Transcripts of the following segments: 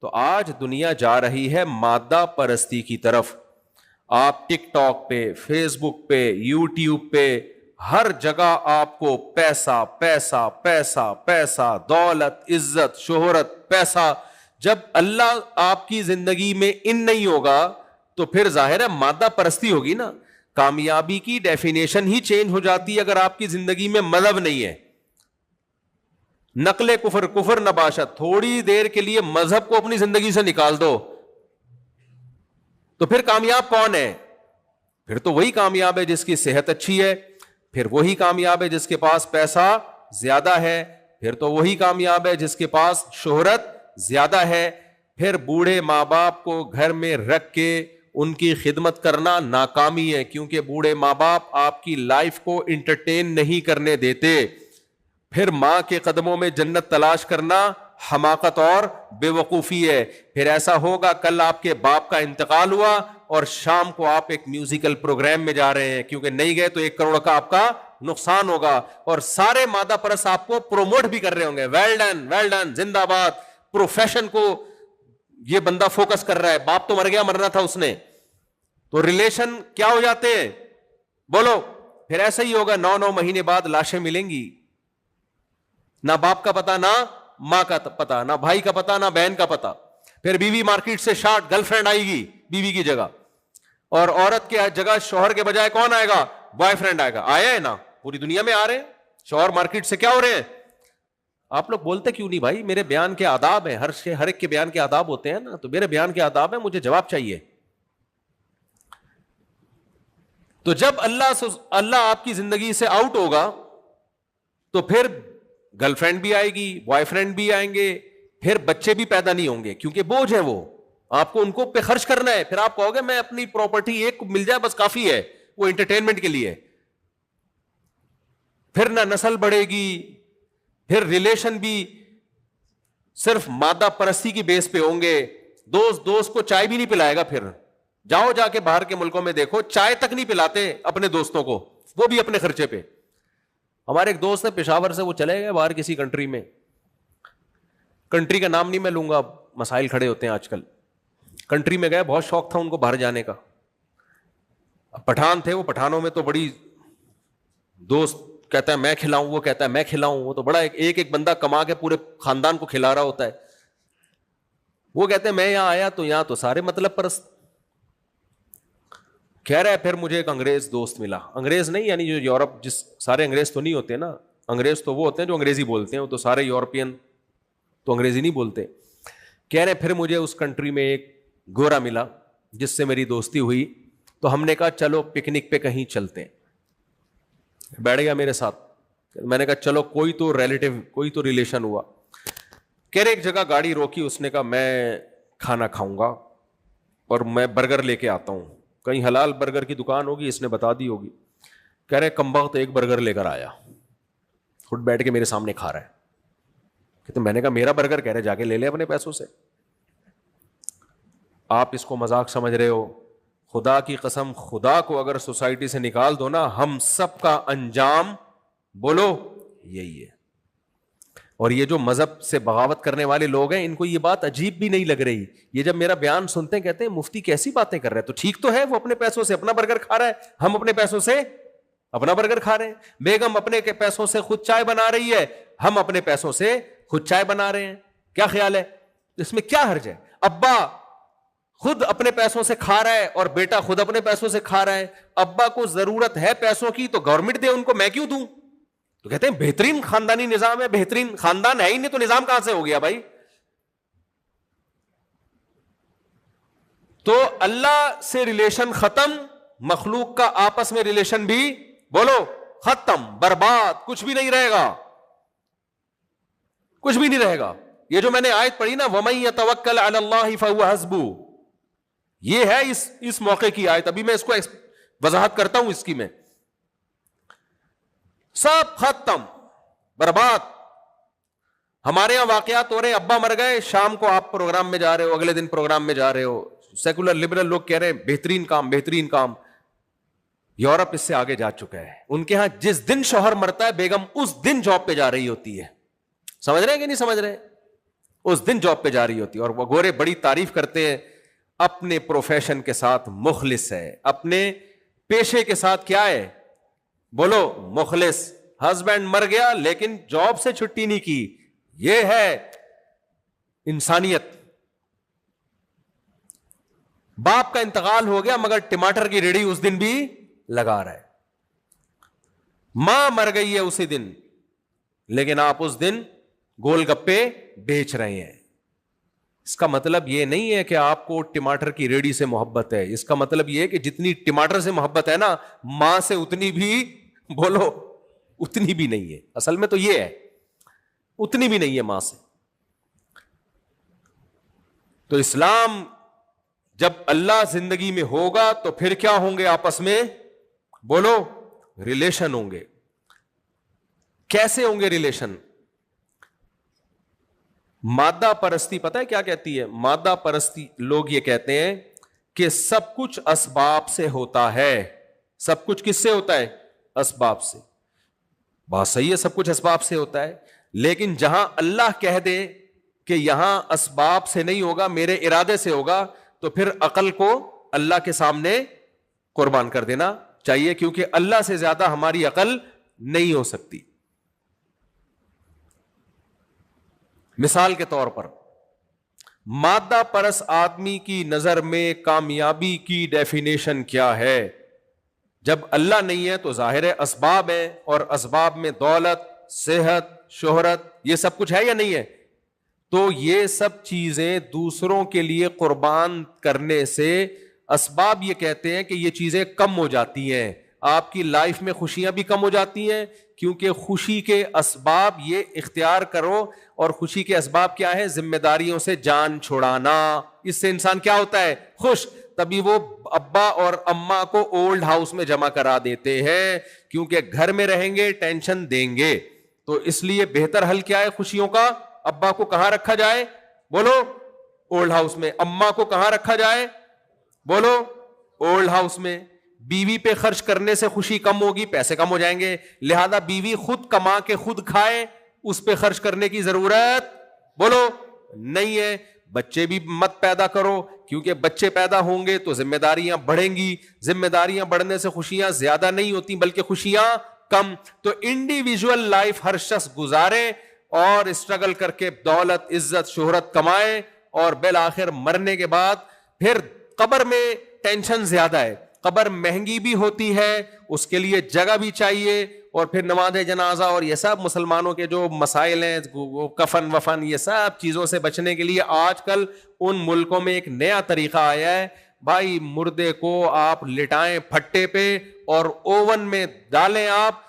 تو آج دنیا جا رہی ہے مادہ پرستی کی طرف. آپ ٹک ٹاک پہ، فیس بک پہ، یوٹیوب پہ، ہر جگہ آپ کو پیسہ پیسہ پیسہ پیسہ، دولت، عزت، شہرت، پیسہ. جب اللہ آپ کی زندگی میں ان نہیں ہوگا تو پھر ظاہر ہے مادہ پرستی ہوگی نا. کامیابی کی ڈیفینیشن ہی چینج ہو جاتی ہے اگر آپ کی زندگی میں مذہب نہیں ہے. نقل کفر، کفر نباشت. تھوڑی دیر کے لیے مذہب کو اپنی زندگی سے نکال دو تو پھر کامیاب کون ہے؟ پھر تو وہی کامیاب ہے جس کی صحت اچھی ہے، پھر وہی کامیاب ہے جس کے پاس پیسہ زیادہ ہے، پھر تو وہی کامیاب ہے جس کے پاس شہرت زیادہ ہے. پھر بوڑھے ماں باپ کو گھر میں رکھ کے ان کی خدمت کرنا ناکامی ہے، کیونکہ بوڑھے ماں باپ آپ کی لائف کو انٹرٹین نہیں کرنے دیتے. پھر ماں کے قدموں میں جنت تلاش کرنا حماقت اور بے وقوفی ہے. پھر ایسا ہوگا کل آپ کے باپ کا انتقال ہوا اور شام کو آپ ایک میوزیکل پروگرام میں جا رہے ہیں، کیونکہ نہیں گئے تو 1 کروڑ کا آپ کا نقصان ہوگا، اور سارے مادہ پرست آپ کو پروموٹ بھی کر رہے ہوں گے. ویل ڈن، ویل ڈن، زندہ باد. پروفیشن کو یہ بندہ فوکس کر رہا ہے. باپ تو مر گیا، مرنا تھا اس نے. تو ریلیشن کیا ہو جاتے ہیں بولو؟ پھر ایسا ہی ہوگا، 9 مہینے بعد لاشیں ملیں گی. نہ باپ کا پتا، نہ ماں کا پتا، نہ بھائی کا پتا، نہ بہن کا پتا. پھر بیوی مارکیٹ سے شارٹ، گرل فرینڈ آئے گی بیوی کی جگہ، اور عورت کی جگہ شوہر کے بجائے کون آئے گا؟ بوائے فرینڈ آئے گا. آیا ہے نا، پوری دنیا میں آ رہے ہیں. شوہر مارکیٹ سے کیا ہو رہے ہیں؟ آپ لوگ بولتے کیوں نہیں بھائی؟ میرے بیان کے آداب ہیں، ہر ایک کے بیان کے آداب ہوتے ہیں نا. تو میرے بیان کے آداب ہیں، مجھے جواب چاہیے. تو جب اللہ آپ کی زندگی سے آؤٹ ہوگا تو پھر گرل فرینڈ بھی آئے گی، بوائے فرینڈ بھی آئیں گے، پھر بچے بھی پیدا نہیں ہوں گے، کیونکہ بوجھ ہے وہ. آپ کو ان کو پہ خرچ کرنا ہے. پھر آپ کہو گے میں اپنی پراپرٹی ایک مل جائے بس کافی ہے، وہ انٹرٹینمنٹ کے لیے. پھر نہ نسل بڑھے گی، پھر ریلیشن بھی صرف مادہ پرستی کی بیس پہ ہوں گے. دوست کو چائے بھی نہیں پلائے گا. پھر جاؤ جا کے باہر کے ملکوں میں دیکھو، چائے تک نہیں پلاتے اپنے دوستوں کو، وہ بھی اپنے خرچے پہ. ہمارے ایک دوست ہے پشاور سے، وہ چلے گئے باہر کسی کنٹری میں، کنٹری کا نام نہیں میں لوں گا، مسائل کھڑے ہوتے ہیں آج کل. کنٹری میں گئے، بہت شوق تھا ان کو باہر جانے کا. پٹھان تھے وہ، پٹھانوں میں تو بڑی، دوست کہتا ہے میں کھلاؤں، وہ کہتا ہے میں کھلاؤں. وہ تو بڑا ایک بندہ کما کے پورے خاندان کو کھلا رہا ہوتا ہے. وہ کہتے ہیں میں یہاں آیا تو یہاں تو سارے مطلب پرست. کہہ رہا ہے پھر مجھے ایک انگریز دوست ملا. انگریز نہیں یعنی جو یورپ، جس سارے انگریز تو نہیں ہوتے نا، انگریز تو وہ ہوتے ہیں جو انگریزی بولتے ہیں، وہ تو سارے یورپین تو انگریزی نہیں بولتے. کہہ رہے پھر مجھے اس کنٹری میں ایک گورا ملا جس سے میری دوستی ہوئی، تو ہم نے کہا چلو پکنک پہ کہیں چلتے ہیں. بیٹھ گیا میرے ساتھ. میں نے کہا چلو کوئی تو ریلیٹو، کوئی تو ریلیشن ہوا. کہہ رہے ایک جگہ گاڑی روکی، اس نے کہا میں کھانا کھاؤں گا اور میں برگر لے کے آتا ہوں، کہیں حلال برگر کی دکان ہوگی، اس نے بتا دی ہوگی. کہہ رہے کمبخت ایک برگر لے کر آیا، خود بیٹھ کے میرے سامنے کھا رہا ہے. کہ تو میں نے کہا میرا برگر؟ کہہ رہے جا کے لے لے اپنے پیسوں سے. آپ اس کو مذاق سمجھ رہے ہو؟ خدا کی قسم، خدا کو اگر سوسائٹی سے نکال دو نا، ہم سب کا انجام بولو یہی ہے. اور یہ جو مذہب سے بغاوت کرنے والے لوگ ہیں، ان کو یہ بات عجیب بھی نہیں لگ رہی. یہ جب میرا بیان سنتے ہیں کہتے ہیں مفتی کیسی باتیں کر رہے ہیں. تو ٹھیک تو ہے، وہ اپنے پیسوں سے اپنا برگر کھا رہا ہے، ہم اپنے پیسوں سے اپنا برگر کھا رہے ہیں. بیگم اپنے کے پیسوں سے خود چائے بنا رہی ہے، ہم اپنے پیسوں سے خود چائے بنا رہے ہیں. کیا خیال ہے؟ اس میں کیا حرج ہے؟ ابا خود اپنے پیسوں سے کھا رہا ہے اور بیٹا خود اپنے پیسوں سے کھا رہا ہے. ابا کو ضرورت ہے پیسوں کی تو گورنمنٹ دے ان کو، میں کیوں دوں؟ تو کہتے ہیں بہترین خاندانی نظام ہے. بہترین خاندان ہے ہی نہیں تو نظام کہاں سے ہو گیا بھائی؟ تو اللہ سے ریلیشن ختم، مخلوق کا آپس میں ریلیشن بھی بولو ختم، برباد، کچھ بھی نہیں رہے گا، کچھ بھی نہیں رہے گا. یہ جو میں نے آیت پڑھی نا، وَمَن يَتَوَكَّلْ عَلَى اللَّهِ فَهُوَ حَسْبُهُ، یہ ہے اس موقع کی آیت. ابھی میں اس کو وضاحت کرتا ہوں اس کی. میں سب ختم، برباد. ہمارے یہاں واقعات ہو رہے ہیں، ابا مر گئے، شام کو آپ پروگرام میں جا رہے ہو، اگلے دن پروگرام میں جا رہے ہو. سیکولر لبرل لوگ کہہ رہے ہیں بہترین کام، بہترین کام. یورپ اس سے آگے جا چکا ہے. ان کے ہاں جس دن شوہر مرتا ہے بیگم اس دن جاب پہ جا رہی ہوتی ہے. سمجھ رہے ہیں کہ نہیں سمجھ رہے؟ اس دن جاب پہ جا رہی ہوتی ہے. اور وہ گورے بڑی تعریف کرتے ہیں اپنے پروفیشن کے ساتھ مخلص ہے, اپنے پیشے کے ساتھ کیا ہے, بولو مخلص. ہسبینڈ مر گیا لیکن جاب سے چھٹی نہیں کی, یہ ہے انسانیت. باپ کا انتقال ہو گیا مگر ٹماٹر کی ریڑھی اس دن بھی لگا رہا ہے. ماں مر گئی ہے اسی دن لیکن آپ اس دن گول گپے بیچ رہے ہیں. اس کا مطلب یہ نہیں ہے کہ آپ کو ٹماٹر کی ریڑھی سے محبت ہے. اس کا مطلب یہ ہے کہ جتنی ٹماٹر سے محبت ہے نا, ماں سے اتنی بھی, بولو اتنی بھی نہیں ہے. اصل میں تو یہ ہے, اتنی بھی نہیں ہے ماں سے. تو اسلام جب اللہ زندگی میں ہوگا تو پھر کیا ہوں گے آپس میں, بولو ریلیشن ہوں گے. کیسے ہوں گے ریلیشن؟ مادہ پرستی پتہ ہے کیا کہتی ہے؟ مادہ پرستی لوگ یہ کہتے ہیں کہ سب کچھ اسباب سے ہوتا ہے. سب کچھ کس سے ہوتا ہے؟ اسباب سے. بات صحیح ہے, سب کچھ اسباب سے ہوتا ہے, لیکن جہاں اللہ کہہ دے کہ یہاں اسباب سے نہیں ہوگا, میرے ارادے سے ہوگا, تو پھر عقل کو اللہ کے سامنے قربان کر دینا چاہیے, کیونکہ اللہ سے زیادہ ہماری عقل نہیں ہو سکتی. مثال کے طور پر مادہ پرس آدمی کی نظر میں کامیابی کی ڈیفینیشن کیا ہے؟ جب اللہ نہیں ہے تو ظاہر ہے اسباب ہے, اور اسباب میں دولت, صحت, شہرت, یہ سب کچھ ہے یا نہیں ہے؟ تو یہ سب چیزیں دوسروں کے لیے قربان کرنے سے اسباب یہ کہتے ہیں کہ یہ چیزیں کم ہو جاتی ہیں. آپ کی لائف میں خوشیاں بھی کم ہو جاتی ہیں, کیونکہ خوشی کے اسباب یہ اختیار کرو. اور خوشی کے اسباب کیا ہے؟ ذمہ داریوں سے جان چھڑانا. اس سے انسان کیا ہوتا ہے؟ خوش. تبھی وہ ابا اور اماں کو اولڈ ہاؤس میں جمع کرا دیتے ہیں, کیونکہ گھر میں رہیں گے ٹینشن دیں گے. تو اس لیے بہتر حل کیا ہے خوشیوں کا؟ ابا کو کہاں رکھا جائے؟ بولو اولڈ ہاؤس میں. اماں کو کہاں رکھا جائے؟ بولو اولڈ ہاؤس میں. بیوی پہ خرچ کرنے سے خوشی کم ہوگی, پیسے کم ہو جائیں گے, لہذا بیوی خود کما کے خود کھائے, اس پہ خرچ کرنے کی ضرورت بولو نہیں ہے. بچے بھی مت پیدا کرو, کیونکہ بچے پیدا ہوں گے تو ذمہ داریاں بڑھیں گی. ذمہ داریاں بڑھنے سے خوشیاں زیادہ نہیں ہوتی بلکہ خوشیاں کم. تو انڈیویجول لائف ہر شخص گزارے اور اسٹرگل کر کے دولت, عزت, شہرت کمائے, اور بالآخر مرنے کے بعد پھر قبر میں ٹینشن زیادہ ہے. قبر مہنگی بھی ہوتی ہے, اس کے لیے جگہ بھی چاہیے, اور پھر نماز جنازہ اور یہ سب مسلمانوں کے جو مسائل ہیں, کفن وفن, یہ سب چیزوں سے بچنے کے لیے آج کل ان ملکوں میں ایک نیا طریقہ آیا ہے. بھائی مردے کو آپ لٹائیں پھٹے پہ اور اوون میں ڈالیں, آپ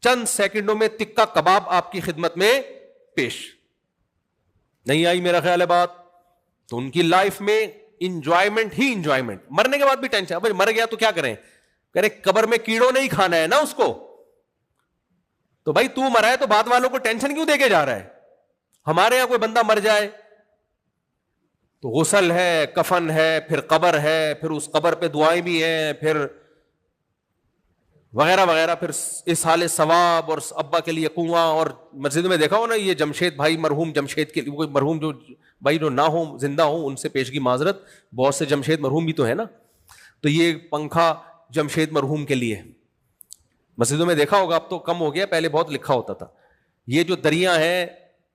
چند سیکنڈوں میں تکا کباب آپ کی خدمت میں پیش. نہیں آئی میرا خیال ہے بات؟ تو ان کی لائف میں انجوائمنٹ ہی انجوائمنٹ. مرنے کے بعد بھی ٹینشن, بھائی مر گیا تو کیا کریں؟ کریں قبر میں کیڑوں نہیں کھانا ہے نا اس کو. تو بھائی تو مرا ہے تو بعد والوں کو ٹینشن کیوں دے کے جا رہا ہے؟ ہمارے یہاں کوئی بندہ مر جائے تو غسل ہے, کفن ہے, پھر قبر ہے, پھر اس قبر پہ دعائیں بھی ہیں, پھر وغیرہ وغیرہ, پھر اصحال ثواب, اور ابا کے لیے کنواں. اور مسجد میں دیکھا ہو نا, یہ جمشید بھائی, مرحوم جمشید کے لیے, کوئی مرحوم جو بھائی جو نہ ہو زندہ ہوں ان سے پیشگی معذرت, بہت سے جمشید مرحوم بھی تو ہے نا, تو یہ پنکھا جمشید مرحوم کے لیے. مسجدوں میں دیکھا ہوگا, اب تو کم ہو گیا, پہلے بہت لکھا ہوتا تھا. یہ جو دریا ہے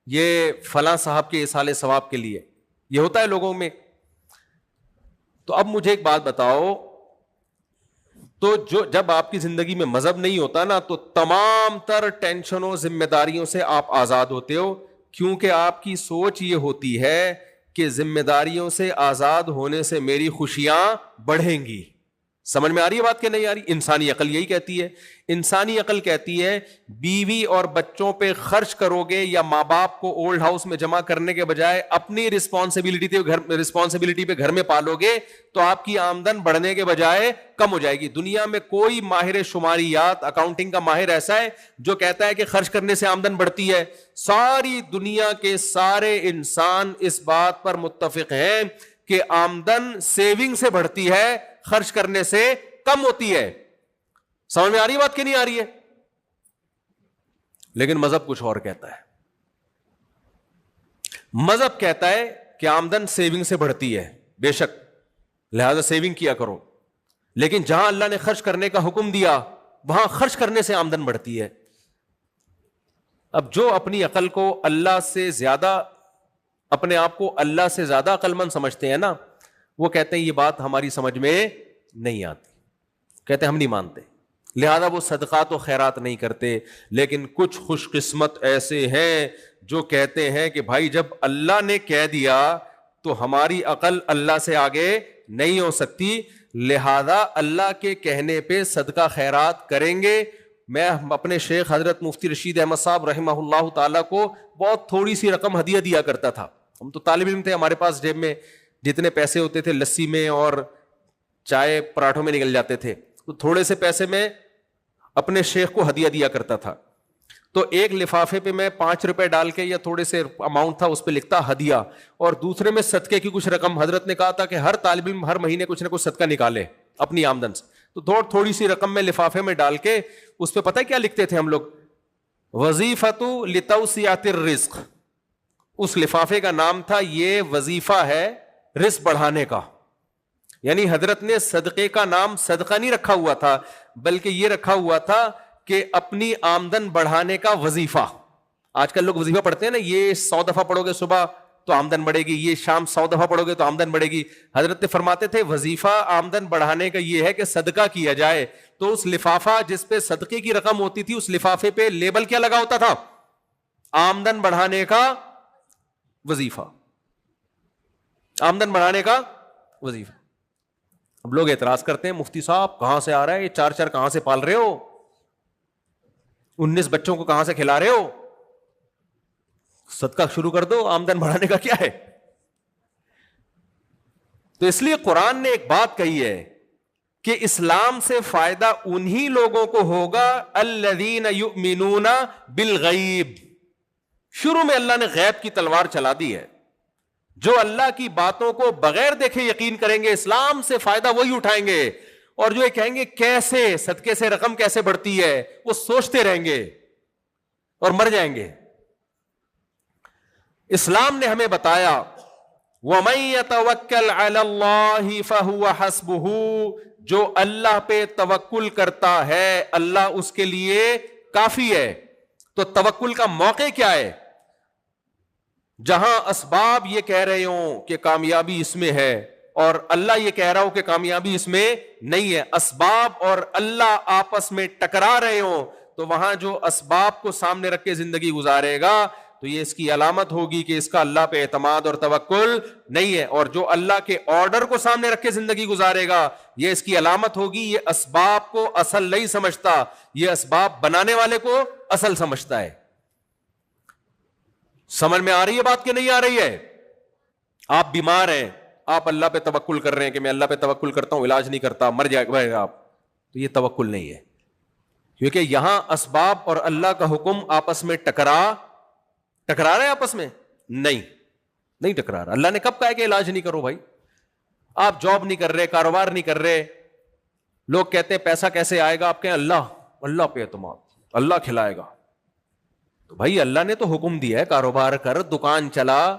یہ فلاں صاحب کے اصحال ثواب کے لیے, یہ ہوتا ہے لوگوں میں. تو اب مجھے ایک بات بتاؤ, تو جب آپ کی زندگی میں مذہب نہیں ہوتا نا, تو تمام تر ٹینشنوں, ذمہ داریوں سے آپ آزاد ہوتے ہو, کیونکہ آپ کی سوچ یہ ہوتی ہے کہ ذمہ داریوں سے آزاد ہونے سے میری خوشیاں بڑھیں گی. سمجھ میں آ رہی ہے بات کہ نہیں آ رہی؟ انسانی عقل یہی کہتی ہے. انسانی عقل کہتی ہے بیوی اور بچوں پہ خرچ کرو گے یا ماں باپ کو اولڈ ہاؤس میں جمع کرنے کے بجائے اپنی رسپانسبلٹی پہ گھر میں پالو گے تو آپ کی آمدن بڑھنے کے بجائے کم ہو جائے گی. دنیا میں کوئی ماہر شماریات, اکاؤنٹنگ کا ماہر ایسا ہے جو کہتا ہے کہ خرچ کرنے سے آمدن بڑھتی ہے؟ ساری دنیا کے سارے انسان اس بات پر متفق ہیں کہ آمدن سیونگ سے بڑھتی ہے, خرچ کرنے سے کم ہوتی ہے. سمجھ میں آ رہی ہے بات کہ نہیں آ رہی ہے؟ لیکن مذہب کچھ اور کہتا ہے. مذہب کہتا ہے کہ آمدن سیونگ سے بڑھتی ہے، بے شک، لہذا سیونگ کیا کرو، لیکن جہاں اللہ نے خرچ کرنے کا حکم دیا وہاں خرچ کرنے سے آمدن بڑھتی ہے۔ اب جو اپنی عقل کو اللہ سے زیادہ، اپنے آپ کو اللہ سے زیادہ عقل مند سمجھتے ہیں نا، وہ کہتے ہیں یہ بات ہماری سمجھ میں نہیں آتی، کہتے ہیں ہم نہیں مانتے، لہذا وہ صدقات و خیرات نہیں کرتے۔ لیکن کچھ خوش قسمت ایسے ہیں جو کہتے ہیں کہ بھائی جب اللہ نے کہہ دیا تو ہماری عقل اللہ سے آگے نہیں ہو سکتی، لہذا اللہ کے کہنے پہ صدقہ خیرات کریں گے۔ میں اپنے شیخ حضرت مفتی رشید احمد صاحب رحمہ اللہ تعالیٰ کو بہت تھوڑی سی رقم ہدیہ دیا کرتا تھا، ہم تو طالب علم تھے، ہمارے پاس جیب میں جتنے پیسے ہوتے تھے لسی میں اور چائے پراٹھوں میں نکل جاتے تھے، تو تھوڑے سے پیسے میں اپنے شیخ کو ہدیہ دیا کرتا تھا۔ تو ایک لفافے پہ میں 5 روپے ڈال کے یا تھوڑے سے اماؤنٹ تھا اس پہ لکھتا ہدیہ، اور دوسرے میں صدقے کی کچھ رقم۔ حضرت نے کہا تھا کہ ہر طالب علم ہر مہینے کچھ نہ کچھ صدقہ نکالے اپنی آمدن سے، تو تھوڑی سی رقم میں لفافے میں ڈال کے اس پہ پتہ ہے کیا لکھتے تھے ہم لوگ؟ وظیفۃ لتوسعۃ الرزق۔ اس لفافے کا نام تھا یہ وظیفہ ہے رزق بڑھانے کا، یعنی حضرت نے صدقے کا نام صدقہ نہیں رکھا ہوا تھا، بلکہ یہ رکھا ہوا تھا کہ اپنی آمدن بڑھانے کا وظیفہ۔ آج کل لوگ وظیفہ پڑھتے ہیں نا، یہ 100 دفعہ پڑھو گے صبح تو آمدن بڑھے گی، یہ شام 100 دفعہ پڑھو گے تو آمدن بڑھے گی۔ حضرت فرماتے تھے وظیفہ آمدن بڑھانے کا یہ ہے کہ صدقہ کیا جائے۔ تو اس لفافہ جس پہ صدقے کی رقم ہوتی تھی، اس لفافے پہ لیبل کیا لگا ہوتا تھا؟ آمدن بڑھانے کا وظیفہ، آمدن بڑھانے کا وظیفہ۔ اب لوگ اعتراض کرتے ہیں مفتی صاحب کہاں سے آ رہا ہے یہ 4 کہاں سے پال رہے ہو، 19 بچوں کو کہاں سے کھلا رہے ہو، صدقہ شروع کر دو، آمدن بڑھانے کا کیا ہے؟ تو اس لیے قرآن نے ایک بات کہی ہے کہ اسلام سے فائدہ انہی لوگوں کو ہوگا الذین یؤمنون بالغیب۔ شروع میں اللہ نے غیب کی تلوار چلا دی ہے، جو اللہ کی باتوں کو بغیر دیکھے یقین کریں گے اسلام سے فائدہ وہی اٹھائیں گے، اور جو یہ کہیں گے کیسے صدقے سے رقم کیسے بڑھتی ہے وہ سوچتے رہیں گے اور مر جائیں گے۔ اسلام نے ہمیں بتایا وَمَن يَتَوَكَّلْ عَلَى اللَّهِ فَهُوَ حَسْبُهُ، جو اللہ پہ توکل کرتا ہے اللہ اس کے لیے کافی ہے۔ تو توکل کا موقع کیا ہے؟ جہاں اسباب یہ کہہ رہے ہوں کہ کامیابی اس میں ہے اور اللہ یہ کہہ رہا ہو کہ کامیابی اس میں نہیں ہے، اسباب اور اللہ آپس میں ٹکرا رہے ہوں، تو وہاں جو اسباب کو سامنے رکھ کے زندگی گزارے گا تو یہ اس کی علامت ہوگی کہ اس کا اللہ پہ اعتماد اور توکل نہیں ہے، اور جو اللہ کے آرڈر کو سامنے رکھ کے زندگی گزارے گا یہ اس کی علامت ہوگی یہ اسباب کو اصل نہیں سمجھتا، یہ اسباب بنانے والے کو اصل سمجھتا ہے۔ سمجھ میں آ رہی ہے بات کہ نہیں آ رہی ہے؟ آپ بیمار ہیں، آپ اللہ پہ توکل کر رہے ہیں کہ میں اللہ پہ توکل کرتا ہوں، علاج نہیں کرتا، مر جائے گا آپ، تو یہ توکل نہیں ہے، کیونکہ یہاں اسباب اور اللہ کا حکم آپس میں ٹکرا رہے ہیں، آپس میں نہیں ٹکرا رہا۔ اللہ نے کب کہا کہ علاج نہیں کرو؟ بھائی آپ جاب نہیں کر رہے، کاروبار نہیں کر رہے، لوگ کہتے ہیں پیسہ کیسے آئے گا، آپ کہیں اللہ پہ اعتماد، اللہ کھلائے گا۔ تو بھائی اللہ نے تو حکم دیا ہے کاروبار کر، دکان چلا،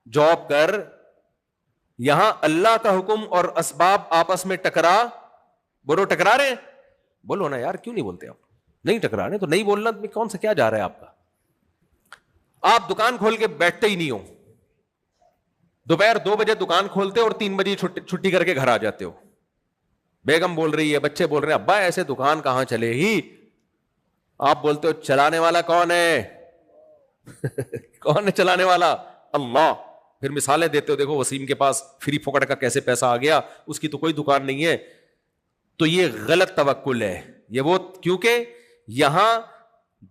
جاب کر، یہاں اللہ کا حکم اور اسباب آپس میں بولو ٹکرا رہے ہیں؟ بولو نا یار، کیوں نہیں بولتے آپ؟ نہیں ٹکرا رہے تو نہیں بولنا، کون سا کیا جا رہا ہے آپ کا؟ آپ دکان کھول کے بیٹھتے ہی نہیں ہو، دوپہر 2 بجے دکان کھولتے اور 3 بجے چھٹی کر کے گھر آ جاتے ہو، بیگم بول رہی ہے، بچے بول رہے ہیں ابا ایسے دکان کہاں چلے گی، آپ بولتے ہو چلانے والا کون ہے؟ کون ہے چلانے والا؟ اللہ۔ پھر مثالیں دیتے ہو، دیکھو وسیم کے پاس فری پھوکٹ کا کیسے پیسہ آ گیا، اس کی تو کوئی دکان نہیں ہے۔ تو یہ غلط توکل ہے، یہ وہ، کیونکہ یہاں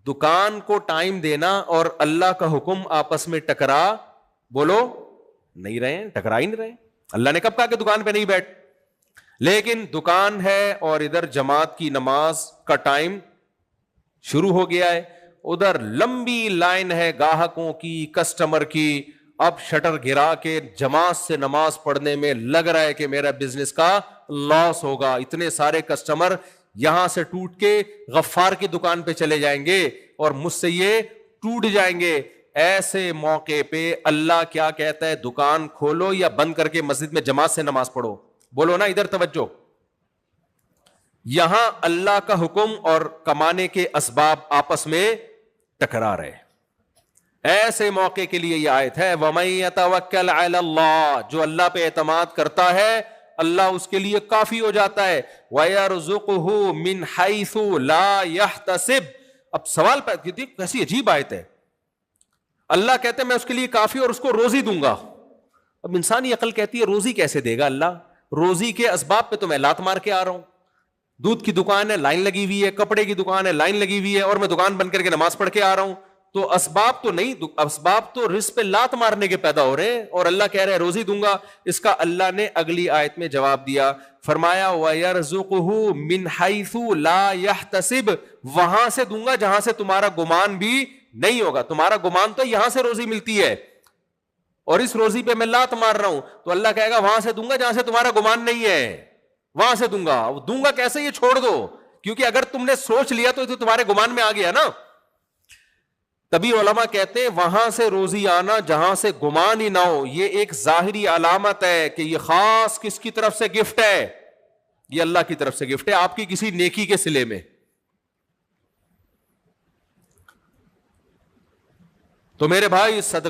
دکان کو ٹائم دینا اور اللہ کا حکم آپس میں بولو نہیں رہے ہیں، ٹکرا ہی نہیں رہے۔ اللہ نے کب کہا کہ دکان پہ نہیں بیٹھ، لیکن دکان ہے اور ادھر جماعت کی نماز کا ٹائم شروع ہو گیا ہے، ادھر لمبی لائن ہے گاہکوں کی، کسٹمر کی، اب شٹر گرا کے جماعت سے نماز پڑھنے میں لگ رہا ہے کہ میرا بزنس کا لاس ہوگا، اتنے سارے کسٹمر یہاں سے ٹوٹ کے غفار کی دکان پہ چلے جائیں گے اور مجھ سے یہ ٹوٹ جائیں گے۔ ایسے موقع پہ اللہ کیا کہتا ہے؟ دکان کھولو یا بند کر کے مسجد میں جماعت سے نماز پڑھو. بولو نا ادھر توجہ. یہاں اللہ کا حکم اور کمانے کے اسباب آپس میں ٹکرا رہے. ایسے موقع کے لیے یہ آیت ہے وَمَن يَتَوَكَّلْ عَلَى اللَّهِ, جو اللہ پہ اعتماد کرتا ہے اللہ اس کے لیے کافی ہو جاتا ہے. وَيَرْزُقُهُ مِنْ حَيْثُ لَا يَحْتَسِبْ. اب سوال پیدا کیتی کیسی عجیب آیت ہے. اللہ کہتے ہیں میں اس کے لیے کافی اور اس کو روزی دوں گا. اب انسانی عقل کہتی ہے روزی کیسے دے گا اللہ؟ روزی کے اسباب پہ تو میں لات مار کے آ رہا ہوں. دودھ کی دکان ہے لائن لگی ہوئی ہے, کپڑے کی دکان ہے لائن لگی ہوئی ہے, اور میں دکان بند کر کے نماز پڑھ کے آ رہا ہوں. تو اسباب تو نہیں, اسباب تو رزق پہ لات مارنے کے پیدا ہو رہے ہیں, اور اللہ کہہ رہے ہیں روزی دوں گا. اس کا اللہ نے اگلی آیت میں جواب دیا, فرمایا وَيَرْزُقُهُ مِنْ حَيْثُ لَا يَحْتَسِبْ, وہاں سے دوں گا جہاں سے تمہارا گمان بھی نہیں ہوگا. تمہارا گمان تو یہاں سے روزی ملتی ہے اور اس روزی پہ میں لات مار رہا ہوں, تو اللہ کہے گا وہاں سے دوں گا جہاں سے تمہارا گمان نہیں ہے, وہاں سے دوں گا. دوں گا کیسے یہ چھوڑ دو, کیونکہ اگر تم نے سوچ لیا تو تمہارے گمان میں آ گیا نا. تبھی علماء کہتے ہیں وہاں سے روزی آنا جہاں سے گمان ہی نہ ہو, یہ ایک ظاہری علامت ہے کہ یہ خاص کس کی طرف سے گفٹ ہے؟ یہ اللہ کی طرف سے گفٹ ہے, آپ کی کسی نیکی کے صلے میں. تو میرے بھائی صدقہ